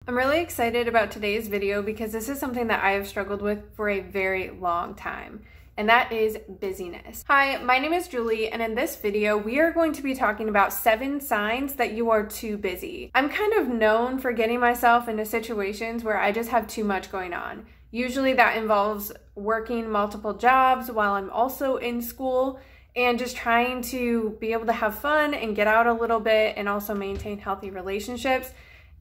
I'm really excited about today's video because this is something that I have struggled with for a very long time, and that is busyness. Hi, my name is Julie, and in this video, we are going to be talking about 7 signs that you are too busy. I'm kind of known for getting myself into situations where I just have too much going on. Usually that involves working multiple jobs while I'm also in school and just trying to be able to have fun and get out a little bit and also maintain healthy relationships.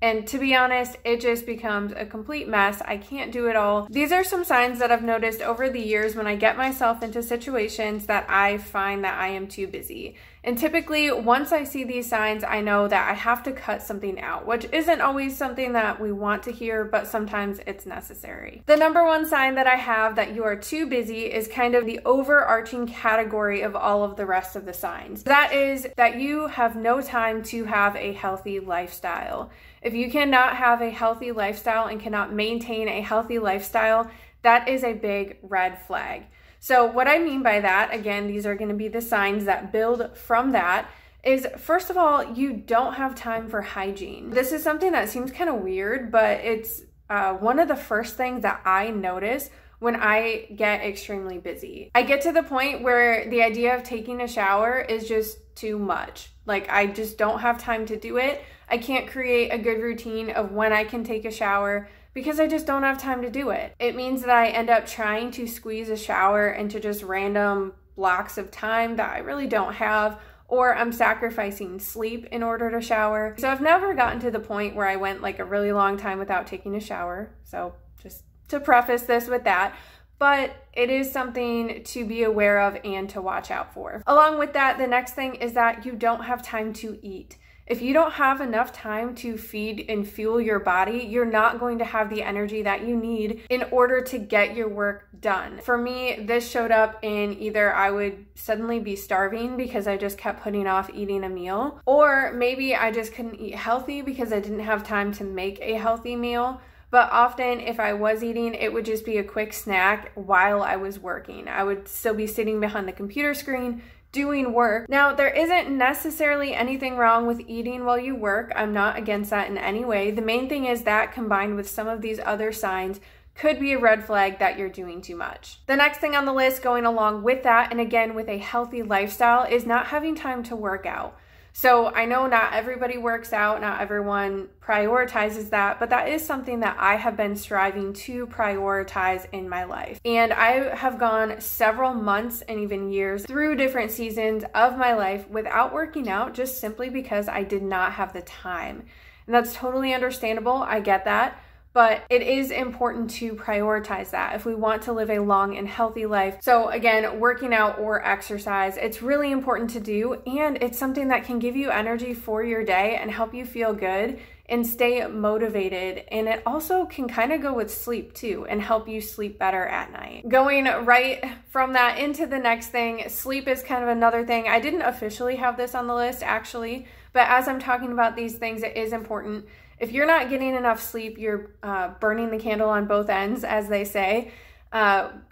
And to be honest, it just becomes a complete mess. I can't do it all. These are some signs that I've noticed over the years when I get myself into situations that I find that I am too busy. And typically, once I see these signs, I know that I have to cut something out, which isn't always something that we want to hear, but sometimes it's necessary. The number one sign that I have that you are too busy is kind of the overarching category of all of the rest of the signs. That is that you have no time to have a healthy lifestyle. If you cannot have a healthy lifestyle and cannot maintain a healthy lifestyle, that is a big red flag. So what I mean by that, again, these are going to be the signs that build from that, is first of all, you don't have time for hygiene. This is something that seems kind of weird, but it's one of the first things that I notice when I get extremely busy. I get to the point where the idea of taking a shower is just too much. Like, I just don't have time to do it. I can't create a good routine of when I can take a shower because I just don't have time to do it. It means that I end up trying to squeeze a shower into just random blocks of time that I really don't have, or I'm sacrificing sleep in order to shower. So I've never gotten to the point where I went like a really long time without taking a shower. So just to preface this with that, but it is something to be aware of and to watch out for. Along with that, the next thing is that you don't have time to eat. If you don't have enough time to feed and fuel your body, you're not going to have the energy that you need in order to get your work done. For me, this showed up in either I would suddenly be starving because I just kept putting off eating a meal, or maybe I just couldn't eat healthy because I didn't have time to make a healthy meal. But often if I was eating, it would just be a quick snack while I was working. I would still be sitting behind the computer screen doing work. Now, there isn't necessarily anything wrong with eating while you work. I'm not against that in any way. The main thing is that combined with some of these other signs could be a red flag that you're doing too much. The next thing on the list going along with that, and again with a healthy lifestyle, is not having time to work out. So I know not everybody works out, not everyone prioritizes that, but that is something that I have been striving to prioritize in my life. And I have gone several months and even years through different seasons of my life without working out just simply because I did not have the time. And that's totally understandable. I get that. But it is important to prioritize that if we want to live a long and healthy life. So again, working out or exercise, it's really important to do, and it's something that can give you energy for your day and help you feel good and stay motivated. And it also can kind of go with sleep too and help you sleep better at night. Going right from that into the next thing, sleep is kind of another thing. I didn't officially have this on the list actually, but as I'm talking about these things, it is important. If you're not getting enough sleep, you're burning the candle on both ends, as they say,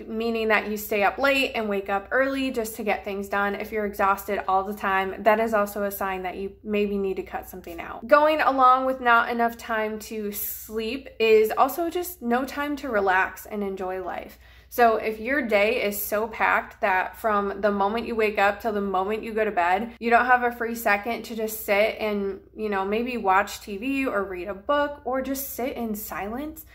meaning that you stay up late and wake up early just to get things done. If you're exhausted all the time, that is also a sign that you maybe need to cut something out. Going along with not enough time to sleep is also just no time to relax and enjoy life. So if your day is so packed that from the moment you wake up till the moment you go to bed, you don't have a free second to just sit and, maybe watch TV or read a book or just sit in silence.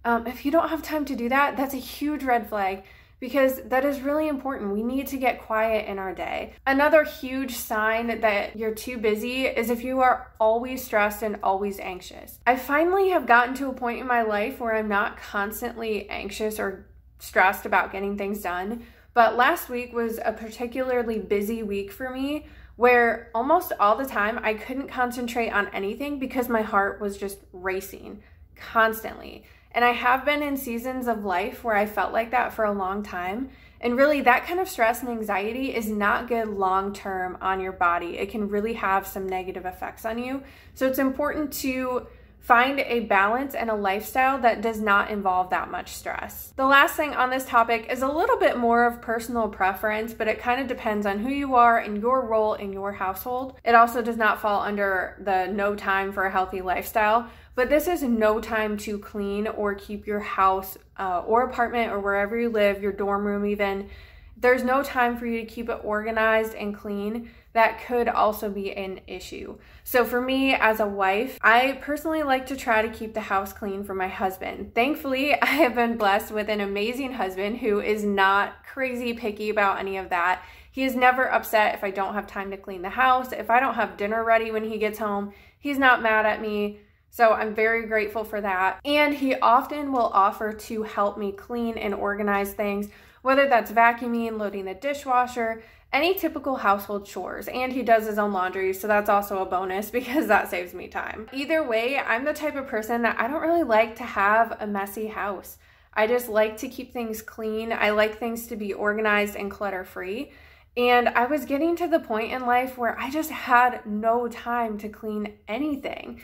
If you don't have time to do that, that's a huge red flag because that is really important. We need to get quiet in our day. Another huge sign that you're too busy is if you are always stressed and always anxious. I finally have gotten to a point in my life where I'm not constantly anxious or stressed about getting things done, but last week was a particularly busy week for me where almost all the time I couldn't concentrate on anything because my heart was just racing constantly. And I have been in seasons of life where I felt like that for a long time. And really that kind of stress and anxiety is not good long-term on your body. It can really have some negative effects on you. So it's important to find a balance and a lifestyle that does not involve that much stress. The last thing on this topic is a little bit more of personal preference, but it kind of depends on who you are and your role in your household. It also does not fall under the no time for a healthy lifestyle, but this is no time to clean or keep your house or apartment or wherever you live, your dorm room even. There's no time for you to keep it organized and clean. That could also be an issue. So for me as a wife, I personally like to try to keep the house clean for my husband. Thankfully, I have been blessed with an amazing husband who is not crazy picky about any of that. He is never upset if I don't have time to clean the house. If I don't have dinner ready when he gets home, he's not mad at me. So I'm very grateful for that. And he often will offer to help me clean and organize things, whether that's vacuuming, loading the dishwasher, any typical household chores. And he does his own laundry, so that's also a bonus because that saves me time. Either way, I'm the type of person that I don't really like to have a messy house. I just like to keep things clean. I like things to be organized and clutter-free. And I was getting to the point in life where I just had no time to clean anything.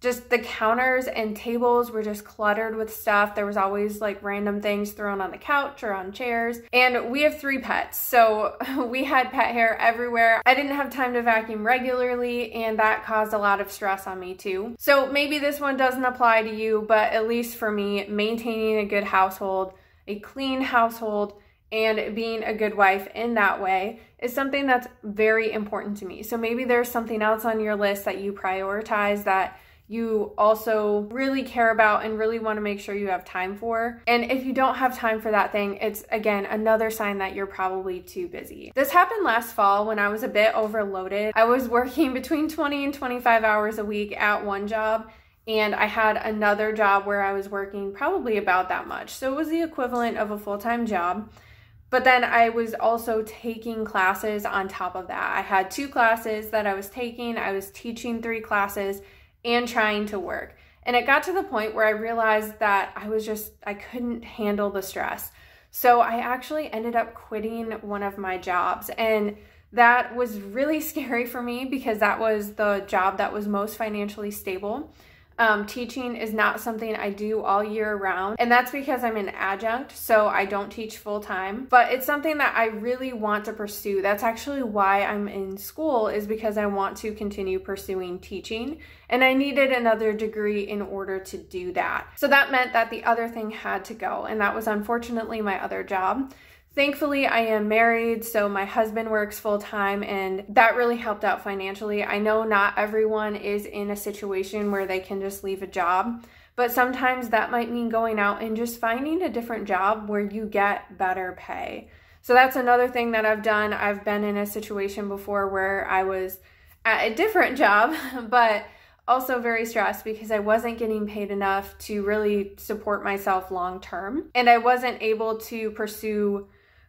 Just the counters and tables were just cluttered with stuff. There was always like random things thrown on the couch or on chairs. And we have 3 pets, so we had pet hair everywhere. I didn't have time to vacuum regularly, and that caused a lot of stress on me too. So maybe this one doesn't apply to you, but at least for me, maintaining a good household, a clean household, and being a good wife in that way is something that's very important to me. So maybe there's something else on your list that you prioritize that you also really care about and really want to make sure you have time for. And if you don't have time for that thing, it's again another sign that you're probably too busy. This happened last fall when I was a bit overloaded. I was working between 20 and 25 hours a week at one job, and I had another job where I was working probably about that much. So it was the equivalent of a full-time job. But then I was also taking classes on top of that. I had 2 classes that I was taking. I was teaching 3 classes and trying to work. And it got to the point where I realized that I couldn't handle the stress. So I actually ended up quitting one of my jobs. And that was really scary for me because that was the job that was most financially stable. Teaching is not something I do all year round, and that's because I'm an adjunct, so I don't teach full time, but it's something that I really want to pursue. That's actually why I'm in school, is because I want to continue pursuing teaching, and I needed another degree in order to do that. So that meant that the other thing had to go, and that was unfortunately my other job. Thankfully, I am married, so my husband works full-time, and that really helped out financially. I know not everyone is in a situation where they can just leave a job, but sometimes that might mean going out and just finding a different job where you get better pay. So that's another thing that I've done. I've been in a situation before where I was at a different job, but also very stressed because I wasn't getting paid enough to really support myself long-term, and I wasn't able to pursue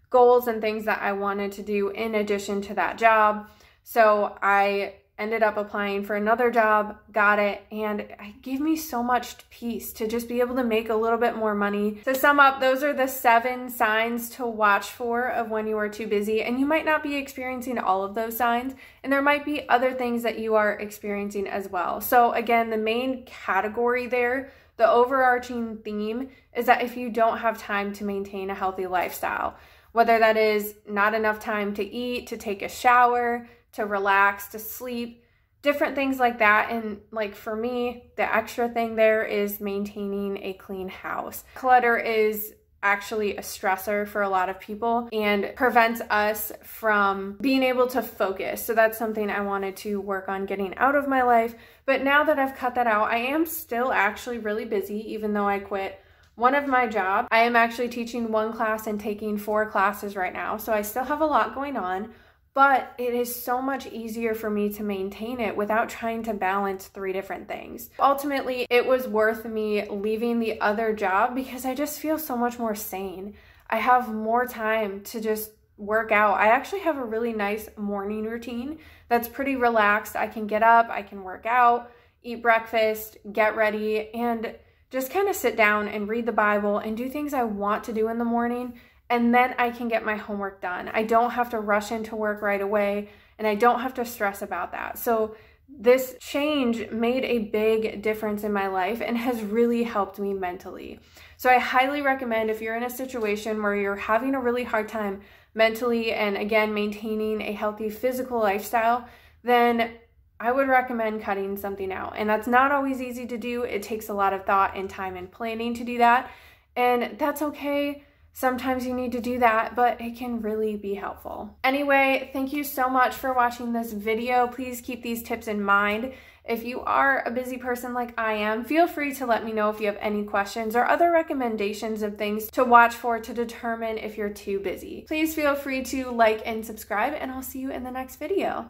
goals and things that I wanted to do in addition to that job. So I ended up applying for another job, got it, and it gave me so much peace to just be able to make a little bit more money. To sum up, those are the 7 signs to watch for of when you are too busy, and you might not be experiencing all of those signs, and there might be other things that you are experiencing as well. So again, the main category there, the overarching theme, is that if you don't have time to maintain a healthy lifestyle, whether that is not enough time to eat, to take a shower, to relax, to sleep, different things like that. And like for me, the extra thing there is maintaining a clean house. Clutter is actually a stressor for a lot of people and prevents us from being able to focus. So that's something I wanted to work on getting out of my life. But now that I've cut that out, I am still actually really busy, even though I quit one of my jobs. I am actually teaching 1 class and taking 4 classes right now. So I still have a lot going on, but it is so much easier for me to maintain it without trying to balance 3 different things. Ultimately, it was worth me leaving the other job because I just feel so much more sane. I have more time to just work out. I actually have a really nice morning routine that's pretty relaxed. I can get up, I can work out, eat breakfast, get ready, and just kind of sit down and read the Bible and do things I want to do in the morning, and then I can get my homework done. I don't have to rush into work right away, and I don't have to stress about that. So This change made a big difference in my life and has really helped me mentally. So I highly recommend, if you're in a situation where you're having a really hard time mentally and again maintaining a healthy physical lifestyle, then I would recommend cutting something out. And that's not always easy to do. It takes a lot of thought and time and planning to do that. And that's okay. Sometimes you need to do that, but it can really be helpful. Anyway, thank you so much for watching this video. Please keep these tips in mind. If you are a busy person like I am, feel free to let me know if you have any questions or other recommendations of things to watch for to determine if you're too busy. Please feel free to like and subscribe, and I'll see you in the next video.